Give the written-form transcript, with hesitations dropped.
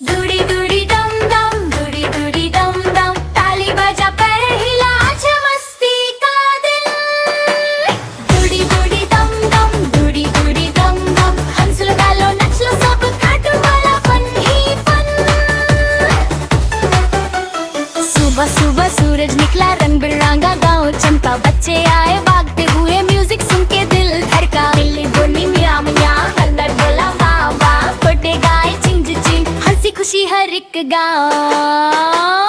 दूड़ी दूड़ी दम दम, दूड़ी दूड़ी दम दम, ताली बजा पर हिला आजा मस्ती का दिल। दूड़ी दूड़ी दम दम, दूड़ी दूड़ी दम दम, हंस लो गालो नच लो सब, खाटू वाला फन ही फन। सुबह सुबह सूरज निकला, रंग बिरंगा गाँव चमका, बच्चे आए भागते हुए, म्यूजिक सुन के दिल धड़का। बिल्ली बोली मियाँ मियाँ, बंदर बोला वाह वाह, छोटे गाए चिंग चिंग, हंसी खुशी हर एक गाँव।